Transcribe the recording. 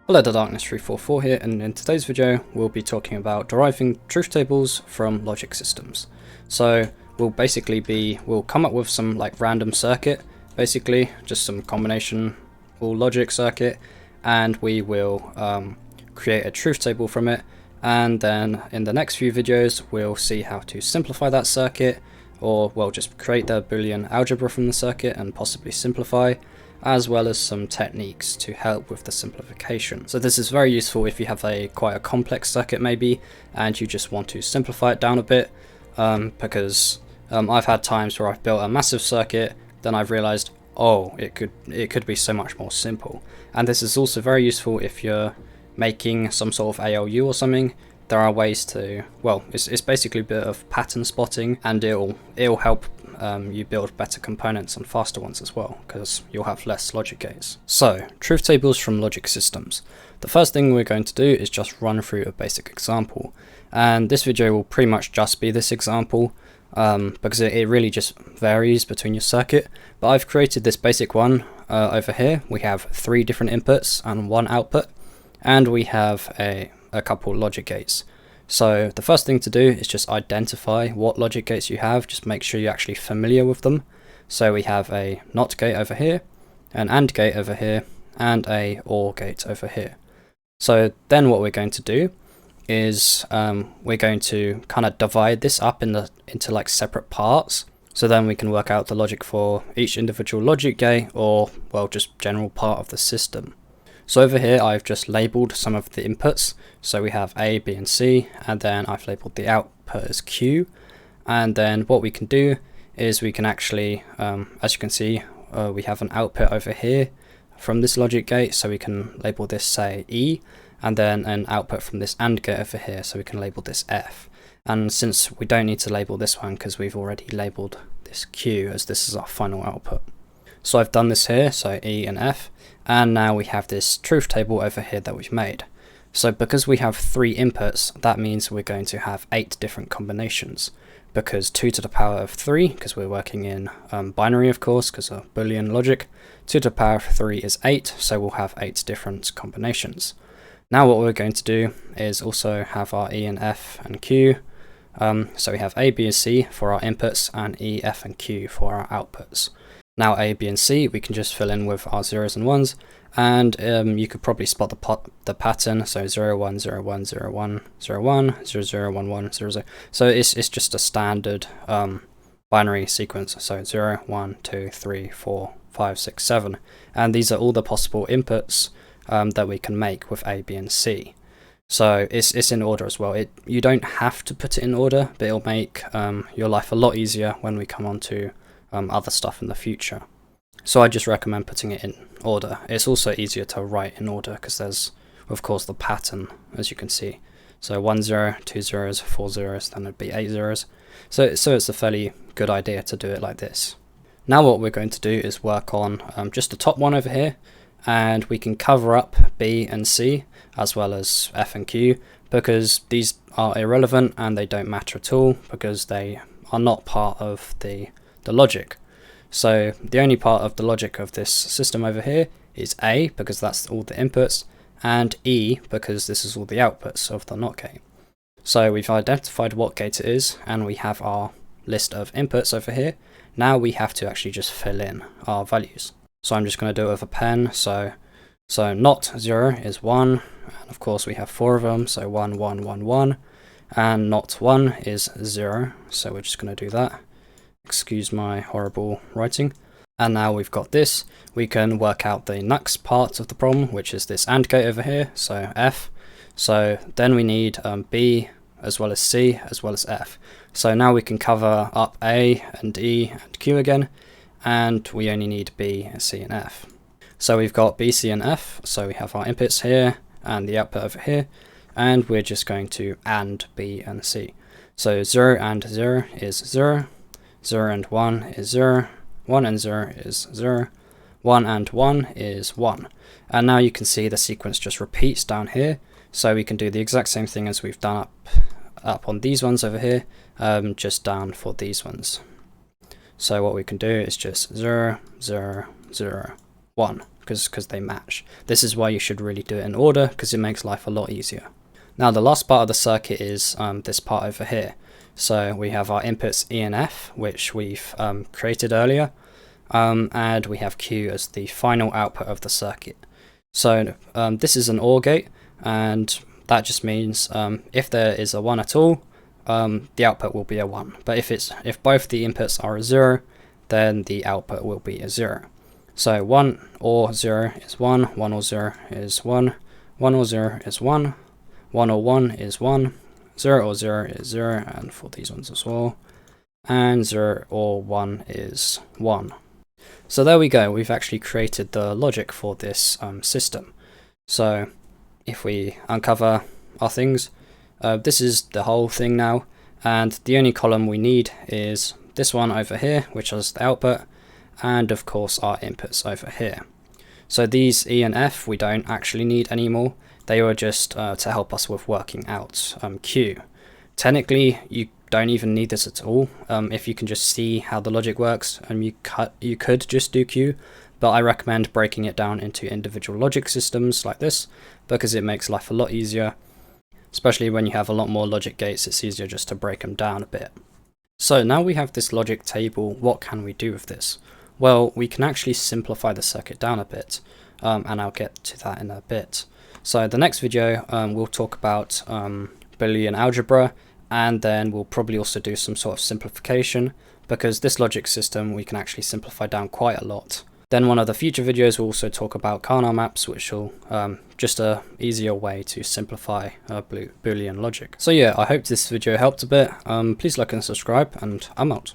Hello, the Darkness344 here, and in today's video we'll be talking about deriving truth tables from logic systems. So we'll come up with some like random circuit, basically just some combination or logic circuit, and we will create a truth table from it, and then in the next few videos we'll see how to simplify that circuit, or well, just create the Boolean algebra from the circuit and possibly simplify, as well as some techniques to help with the simplification. So this is very useful if you have quite a complex circuit maybe and you just want to simplify it down a bit, because I've had times where I've built a massive circuit, then I've realized, oh, it could be so much more simple. And this is also very useful if you're making some sort of ALU or something. There are ways to, well, it's basically a bit of pattern spotting, and it'll help you build better components and faster ones as well, because you'll have less logic gates. So, truth tables from logic systems. The first thing we're going to do is just run through a basic example, and this video will pretty much just be this example, because it really just varies between your circuit. But I've created this basic one over here. We have 3 different inputs and 1 output, and we have a couple logic gates. So the first thing to do is just identify what logic gates you have. Just make sure you're actually familiar with them. So we have a NOT gate over here, an AND gate over here, and a OR gate over here. So then what we're going to do is we're going to kind of divide this up into like separate parts. So then we can work out the logic for each individual logic gate, or well, just general part of the system. So over here I've just labeled some of the inputs. So we have A, B and C, and then I've labeled the output as Q. And then what we can do is we can actually, as you can see, we have an output over here from this logic gate, so we can label this, say, E, and then an output from this AND gate over here, so we can label this F. And since we don't need to label this one because we've already labeled this Q, as this is our final output. So I've done this here, so E and F, and now we have this truth table over here that we've made. So because we have 3 inputs, that means we're going to have 8 different combinations, because 2 to the power of 3, because we're working in binary of course, because of Boolean logic, 2 to the power of 3 is 8, so we'll have 8 different combinations. Now what we're going to do is also have our E and F and Q. So we have A, B and C for our inputs, and E, F and Q for our outputs. Now A, B and C we can just fill in with our zeros and ones, and you could probably spot the pattern, so 0, 1, 0, 1, 0, 1, 0, 1, 0, 0, 1, 1, 0, 0. So it's just a standard binary sequence, so 0, 1, 2, 3, 4, 5, 6, 7. And these are all the possible inputs that we can make with A, B and C. So it's in order as well. You don't have to put it in order, but it'll make your life a lot easier when we come on to other stuff in the future. So I just recommend putting it in order. It's also easier to write in order because there's of course the pattern, as you can see. So 1 0, 2 zeros, 4 zeros, then it'd be 8 zeros. So it's a fairly good idea to do it like this. Now what we're going to do is work on just the top one over here, and we can cover up B and C as well as F and Q, because these are irrelevant and they don't matter at all because they are not part of the logic. So the only part of the logic of this system over here is A, because that's all the inputs, and E, because this is all the outputs of the NOT gate. So we've identified what gate it is, and we have our list of inputs over here. Now we have to actually just fill in our values. So I'm just going to do it with a pen. So NOT 0 is 1, and of course we have 4 of them, so 1, 1, 1, 1, and NOT 1 is 0, so we're just going to do that. Excuse my horrible writing. And now we've got this, we can work out the next part of the problem, which is this AND gate over here, so F. So then we need B as well as C as well as F. So now we can cover up A and E and Q again, and we only need B, C and F. So we've got B, C and F, so we have our inputs here and the output over here, and we're just going to AND B and C. So 0 and 0 is 0, 0 and 1 is 0, 1 and 0 is 0, 1 and 1 is 1. And now you can see the sequence just repeats down here, so we can do the exact same thing as we've done up on these ones over here, just down for these ones. So what we can do is just 0, 0, 0, 1, because they match. This is why you should really do it in order, because it makes life a lot easier. Now the last part of the circuit is this part over here. So we have our inputs E and F, which we've created earlier, and we have Q as the final output of the circuit. So this is an OR gate, and that just means if there is a 1 at all, the output will be a 1. But if both the inputs are a 0, then the output will be a 0. So 1 or 0 is 1, 1 or 0 is 1, 1 or 0 is 1, 1 or 1 is 1, 0 or 0 is 0, and for these ones as well, and 0 or 1 is 1. So there we go, we've actually created the logic for this system. So if we uncover our things, this is the whole thing now, and the only column we need is this one over here, which is the output, and of course our inputs over here. So these E and F we don't actually need anymore. They were just to help us with working out Q. Technically, you don't even need this at all. If you can just see how the logic works, you could just do Q, but I recommend breaking it down into individual logic systems like this, because it makes life a lot easier. Especially when you have a lot more logic gates, it's easier just to break them down a bit. So now we have this logic table, what can we do with this? Well, we can actually simplify the circuit down a bit, and I'll get to that in a bit. So the next video, we'll talk about Boolean algebra, and then we'll probably also do some sort of simplification, because this logic system we can actually simplify down quite a lot. Then one of the future videos will also talk about Karnaugh maps, which will just a easier way to simplify Boolean logic. So yeah, I hope this video helped a bit. Please like and subscribe, and I'm out.